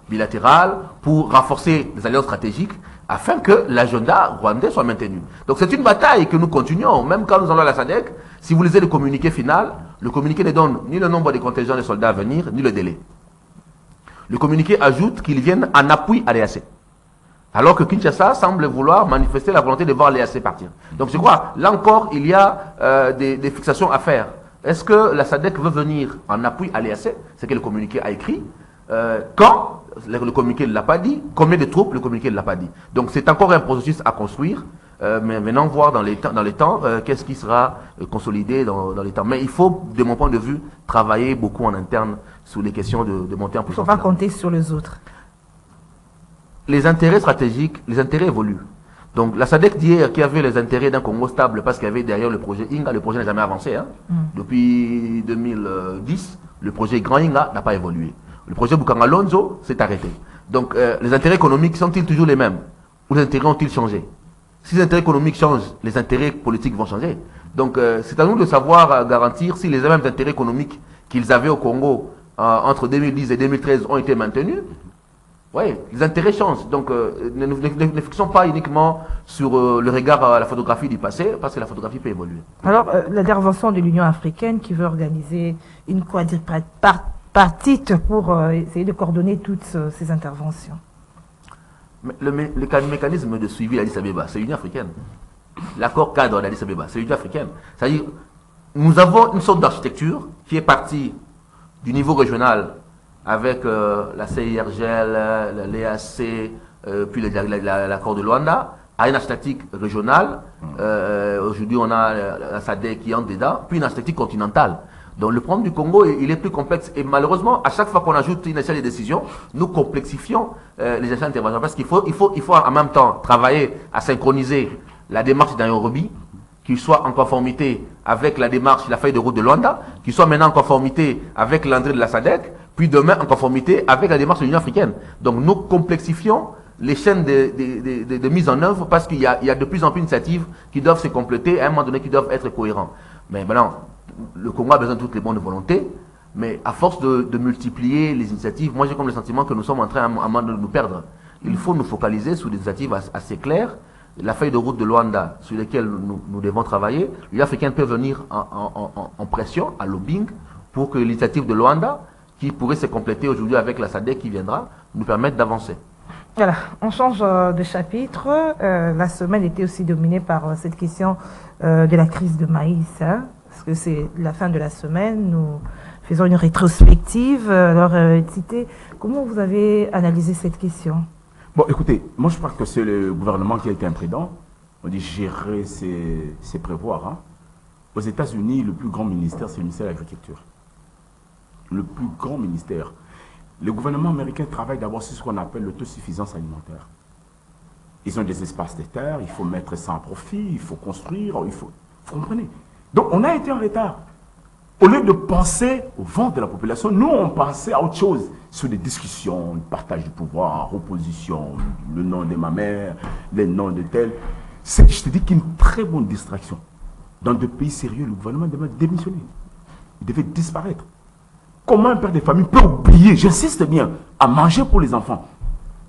bilatérale, pour renforcer les alliances stratégiques, afin que l'agenda rwandais soit maintenu. Donc c'est une bataille que nous continuons, même quand nous allons à la SADC. Si vous lisez le communiqué final, le communiqué ne donne ni le nombre de contingents de soldats à venir, ni le délai. Le communiqué ajoute qu'ils viennent en appui à l'EAC. Alors que Kinshasa semble vouloir manifester la volonté de voir l'EAC partir. Donc je crois, là encore, il y a des fixations à faire. Est-ce que la SADC veut venir en appui à l'EAC? C'est que le communiqué a écrit. Quand le communiqué ne l'a pas dit, combien de troupes le communiqué ne l'a pas dit. Donc c'est encore un processus à construire, mais maintenant voir dans les temps qu'est-ce qui sera consolidé dans les temps. Mais il faut, de mon point de vue, travailler beaucoup en interne sur les questions de monter en puissance. Il ne faut pas compter sur les autres. Les intérêts stratégiques, les intérêts évoluent. Donc la SADC d'hier qui avait les intérêts d'un Congo stable parce qu'il y avait derrière le projet Inga, le projet n'a jamais avancé. Depuis 2010, le projet Grand Inga n'a pas évolué. Le projet Bukangalonzo s'est arrêté. Donc les intérêts économiques sont-ils toujours les mêmes? Ou les intérêts ont-ils changé? Si les intérêts économiques changent, les intérêts politiques vont changer. Donc c'est à nous de savoir garantir si les mêmes intérêts économiques qu'ils avaient au Congo entre 2010 et 2013 ont été maintenus. Oui, les intérêts changent. Donc ne fixons pas uniquement sur le regard à la photographie du passé, parce que la photographie peut évoluer. Alors l'intervention de l'Union africaine qui veut organiser une quadripartite pour essayer de coordonner toutes ces interventions. Mais le mécanisme de suivi d'Addis Abeba, c'est l'Union africaine. L'accord cadre d'Addis Abeba, c'est l'Union africaine. C'est-à-dire, nous avons une sorte d'architecture qui est partie du niveau régional avec la CIRGL, l'EAC, puis l'accord de Luanda, à une architecture régionale. Aujourd'hui, on a la SADC qui entre dedans, puis une architecture continentale. Donc le problème du Congo, il est plus complexe. Et malheureusement, à chaque fois qu'on ajoute une échelle de décision, nous complexifions les échelles d'intervention. Parce qu'il faut en même temps travailler à synchroniser la démarche d'un Nairobi, qui soit en conformité avec la démarche, la feuille de route de Luanda, qui soit maintenant en conformité avec l'entrée de la SADC, puis demain en conformité avec la démarche de l'Union africaine. Donc nous complexifions les chaînes de mise en œuvre parce qu'il y a de plus en plus d'initiatives qui doivent se compléter, à un moment donné qui doivent être cohérents. Mais maintenant, le Congo a besoin de toutes les bonnes volontés, mais à force de multiplier les initiatives, moi j'ai comme le sentiment que nous sommes en train à un moment de nous perdre. Il faut nous focaliser sur des initiatives assez claires. La feuille de route de Luanda sur laquelle nous devons travailler, l'Union africaine peut venir en pression, en lobbying, pour que l'initiative de Luanda, qui pourrait se compléter aujourd'hui avec la SADC qui viendra, nous permette d'avancer. Voilà, on change de chapitre. La semaine était aussi dominée par cette question de la crise de maïs, parce que c'est la fin de la semaine. Nous faisons une rétrospective. Alors, Tité, comment vous avez analysé cette question? Bon, écoutez, moi je crois que c'est le gouvernement qui a été imprudent. On dit gérer, c'est prévoir. Aux États-Unis, le plus grand ministère, c'est le ministère de l'Agriculture. Le plus grand ministère. Le gouvernement américain travaille d'abord sur ce qu'on appelle l'autosuffisance alimentaire. Ils ont des espaces de terre, il faut mettre ça en profit, il faut construire, il faut... Vous comprenez? Donc on a été en retard. Au lieu de penser au ventre de la population, nous on pensait à autre chose, sur des discussions, le partage du pouvoir, opposition, le nom de ma mère, les noms de tel. Je te dis qu'une très bonne distraction. Dans des pays sérieux, le gouvernement devait démissionner. Il devait disparaître. Comment un père de famille peut oublier, j'insiste bien, à manger pour les enfants?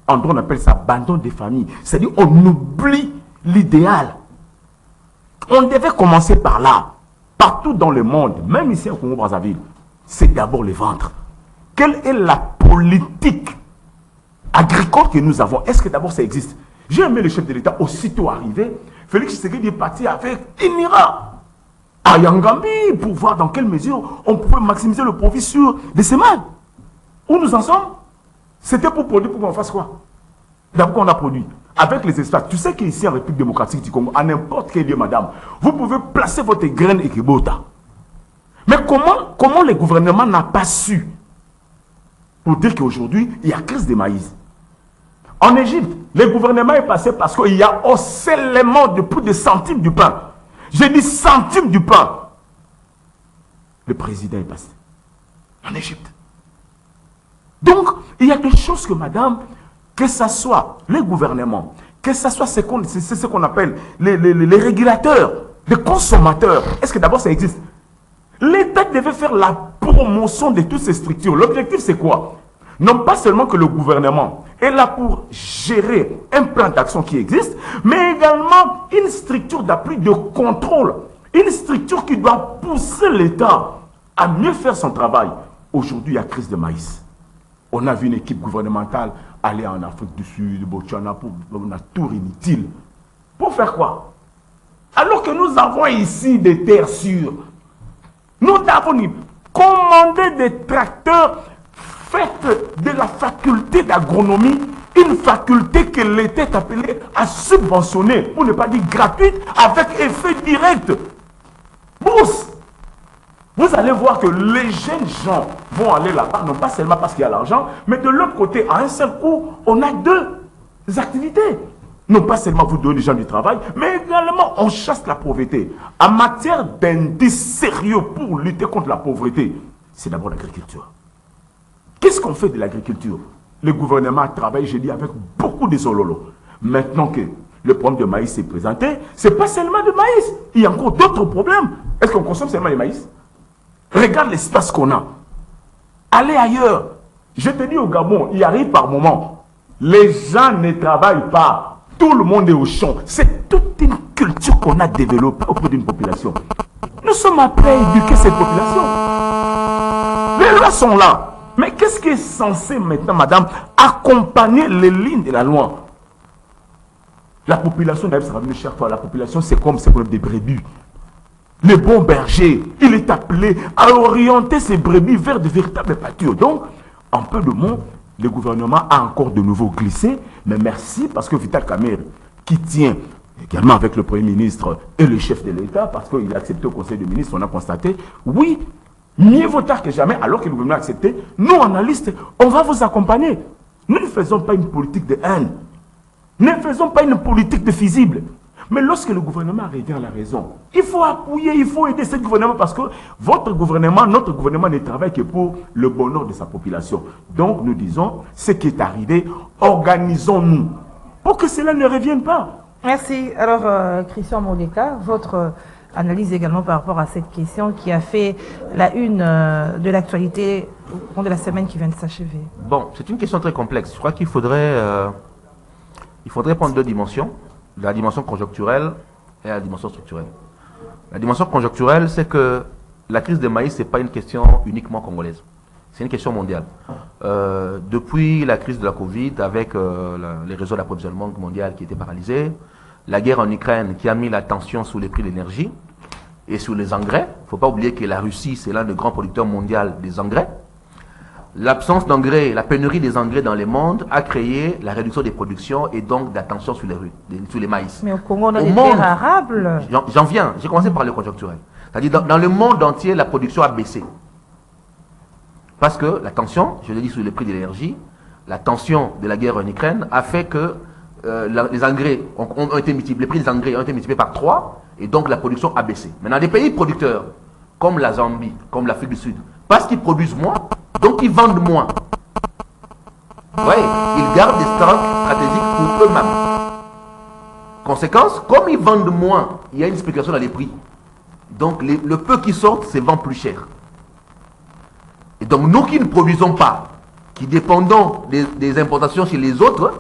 En droit, on appelle ça abandon des familles. C'est-à-dire on oublie l'idéal. On devait commencer par là. Partout dans le monde, même ici au Congo-Brazzaville, c'est d'abord les vendre. Quelle est la politique agricole que nous avons? Est-ce que d'abord ça existe? J'ai aimé le chef de l'État aussitôt arrivé. Félix Tshisekedi est parti avec INIRA à Yangambi pour voir dans quelle mesure on pouvait maximiser le profit sur des semaines. Où nous en sommes? C'était pour produire, pour qu'on fasse quoi? D'abord qu'on a produit. Avec les espaces. Tu sais qu'ici en République démocratique du Congo, à n'importe quel lieu, madame, vous pouvez placer votre graine et kibota. Mais comment le gouvernement n'a pas su pour dire qu'aujourd'hui, il y a crise de maïs? En Égypte, le gouvernement est passé parce qu'il y a harcèlement de plus de centimes du pain. J'ai dit centimes du pain. Le président est passé. En Égypte. Donc, il y a des choses que, madame, que ce soit les gouvernements, que ce soit ce qu'on appelle les régulateurs, les consommateurs, est-ce que d'abord ça existe? L'État devait faire la promotion de toutes ces structures. L'objectif, c'est quoi? Non pas seulement que le gouvernement est là pour gérer un plan d'action qui existe, mais également une structure d'appui de contrôle, une structure qui doit pousser l'État à mieux faire son travail. Aujourd'hui, il y a crise de maïs. On a vu une équipe gouvernementale aller en Afrique du Sud, Botswana, pour un tour inutile. Pour faire quoi? Alors que nous avons ici des terres sûres. Nous avons commandé des tracteurs faits de la faculté d'agronomie, une faculté que l'État est appelé à subventionner, pour ne pas dire gratuite, avec effet direct. Bourse. Vous allez voir que les jeunes gens vont aller là-bas, non pas seulement parce qu'il y a l'argent, mais de l'autre côté, à un seul coup, on a deux activités. Non pas seulement vous donnez les gens du travail, mais également on chasse la pauvreté. En matière d'indice sérieux pour lutter contre la pauvreté, c'est d'abord l'agriculture. Qu'est-ce qu'on fait de l'agriculture? Le gouvernement travaille, je dis, avec beaucoup de sololo. Maintenant que le problème de maïs s'est présenté, ce n'est pas seulement de maïs. Il y a encore d'autres problèmes. Est-ce qu'on consomme seulement le maïs? Regarde l'espace qu'on a. Allez ailleurs. Je te dis au Gabon, il arrive par moment. Les gens ne travaillent pas. Tout le monde est au champ. C'est toute une culture qu'on a développée auprès d'une population. Nous sommes appelés à éduquer cette population. Les lois sont là. Mais qu'est-ce qui est censé maintenant, madame, accompagner les lignes de la loi? La population, ça va venir chaque fois. La population, c'est comme des brebis. Le bon berger, il est appelé à orienter ses brebis vers de véritables pâtures. Donc, en peu de mots, le gouvernement a encore de nouveau glissé. Mais merci parce que Vital Kamerhe, qui tient également avec le Premier ministre et le chef de l'État, parce qu'il a accepté au Conseil des ministres, on a constaté, oui, mieux vaut tard que jamais, alors que le gouvernement a accepté, nous, analystes, on va vous accompagner. Nous ne faisons pas une politique de haine. Ne faisons pas une politique de fusible. Mais lorsque le gouvernement revient à la raison, il faut appuyer, il faut aider ce gouvernement parce que votre gouvernement, notre gouvernement ne travaille que pour le bonheur de sa population. Donc nous disons, ce qui est arrivé, organisons-nous pour que cela ne revienne pas. Merci. Alors, Christian Moleka, votre analyse également par rapport à cette question qui a fait la une de l'actualité au cours de la semaine qui vient de s'achever. Bon, c'est une question très complexe. Je crois qu'il faudrait prendre deux dimensions. La dimension conjoncturelle et la dimension structurelle. La dimension conjoncturelle, c'est que la crise des maïs, ce n'est pas une question uniquement congolaise. C'est une question mondiale. Depuis la crise de la Covid, avec les réseaux d'approvisionnement mondial qui étaient paralysés, la guerre en Ukraine qui a mis la tension sur les prix de l'énergie et sur les engrais. Il ne faut pas oublier que la Russie, c'est l'un des grands producteurs mondiaux des engrais. L'absence d'engrais, la pénurie des engrais dans le monde a créé la réduction des productions et donc d'attention sur les maïs. Mais au Congo, on a des terres arables. J'en viens, j'ai commencé par le conjoncturel. C'est-à-dire dans le monde entier, la production a baissé. Parce que la tension, je l'ai dit sur les prix de l'énergie, la tension de la guerre en Ukraine a fait que les engrais ont été multipliés, les prix des engrais ont été multipliés par 3 et donc la production a baissé. Maintenant, des pays producteurs, comme la Zambie, comme l'Afrique du Sud, parce qu'ils produisent moins, donc ils vendent moins. Oui, ils gardent des stocks stratégiques pour eux-mêmes. Conséquence, comme ils vendent moins, il y a une spéculation dans les prix. Donc le peu qui sort se vend plus cher. Et donc nous qui ne produisons pas, qui dépendons des importations chez les autres,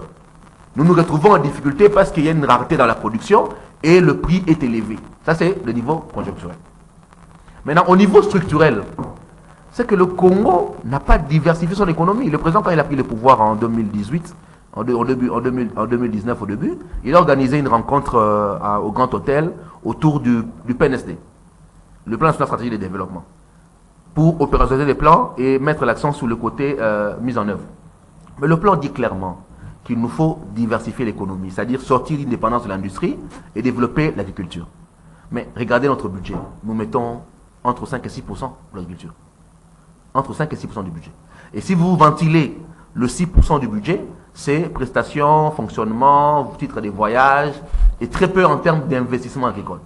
nous nous retrouvons en difficulté parce qu'il y a une rareté dans la production et le prix est élevé. Ça c'est le niveau conjoncturel. Maintenant au niveau structurel, c'est que le Congo n'a pas diversifié son économie. Le président, quand il a pris le pouvoir en 2018, en 2019 au début, il a organisé une rencontre au Grand Hôtel autour du PNSD, le plan national stratégique de développement, pour opérationnaliser les plans et mettre l'accent sur le côté mise en œuvre. Mais le plan dit clairement qu'il nous faut diversifier l'économie, c'est-à-dire sortir l'indépendance de l'industrie et développer l'agriculture. Mais regardez notre budget. Nous mettons entre 5 et 6% pour l'agriculture. Entre 5 et 6% du budget. Et si vous ventilez le 6% du budget, c'est prestations, fonctionnement, titres de voyage, et très peu en termes d'investissement agricole.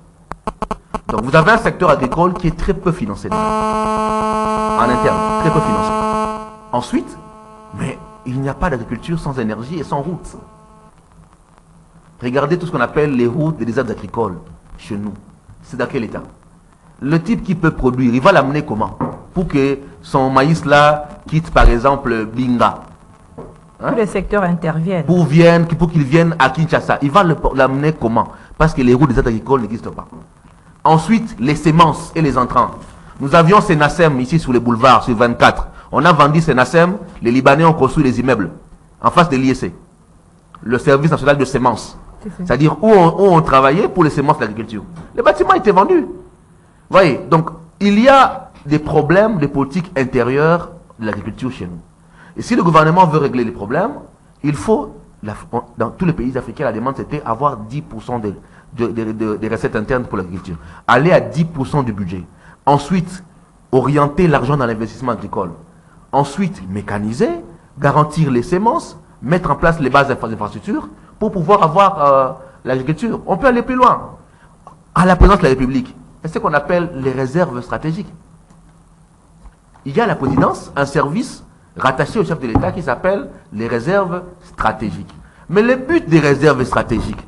Donc vous avez un secteur agricole qui est très peu financé déjà. En interne, très peu financé. Ensuite, mais il n'y a pas d'agriculture sans énergie et sans routes. Regardez tout ce qu'on appelle les routes des déserts agricoles chez nous. C'est dans quel état? Le type qui peut produire, il va l'amener comment? Pour que son maïs là quitte par exemple Binga. Hein? Tous les secteurs interviennent. Pour qu'il vienne à Kinshasa. Il va l'amener comment? Parce que les routes des déserts agricoles n'existent pas. Ensuite, les semences et les entrants. Nous avions Sénacem ici sur les boulevards, sur 24. On a vendu Sénacem, les Libanais ont construit des immeubles en face de l'IEC, le service national de semences. C'est-à-dire où on travaillait pour les semences de l'agriculture. Les bâtiments étaient vendus. Voyez, donc il y a des problèmes de politique intérieure de l'agriculture chez nous. Et si le gouvernement veut régler les problèmes, il faut, dans tous les pays africains, la demande c'était avoir 10% des recettes internes pour l'agriculture. Aller à 10% du budget. Ensuite, orienter l'argent dans l'investissement agricole. Ensuite, mécaniser, garantir les semences, mettre en place les bases d'infrastructures pour pouvoir avoir l'agriculture. On peut aller plus loin. À la présidence de la République, c'est ce qu'on appelle les réserves stratégiques. Il y a à la présidence un service rattaché au chef de l'État qui s'appelle les réserves stratégiques. Mais le but des réserves stratégiques,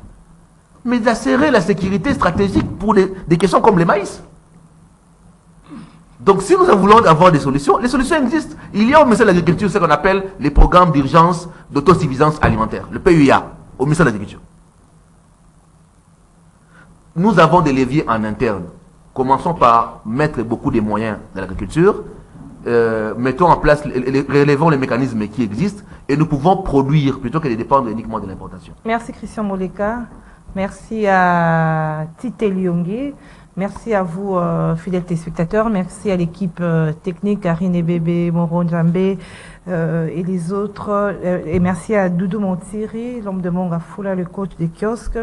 mais d'assurer la sécurité stratégique pour des questions comme les maïs. Donc si nous voulons avoir des solutions, les solutions existent. Il y a au ministère de l'Agriculture ce qu'on appelle les programmes d'urgence d'autosuffisance alimentaire, le PUA, au ministère de l'Agriculture. Nous avons des leviers en interne. Commençons par mettre beaucoup de moyens dans l'agriculture, mettons en place, relevons les mécanismes qui existent et nous pouvons produire plutôt que de dépendre uniquement de l'importation. Merci Christian Moleka, merci à Tite Lyongi, merci à vous fidèles téléspectateurs, merci à l'équipe technique, Karine Ebebe, Moro Njambe et les autres, et merci à Doudou Montiri, l'homme de Mongafoula, le coach des kiosques.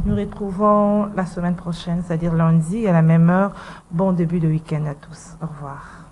Nous retrouvons la semaine prochaine, c'est-à-dire lundi à la même heure. Bon début de week-end à tous. Au revoir.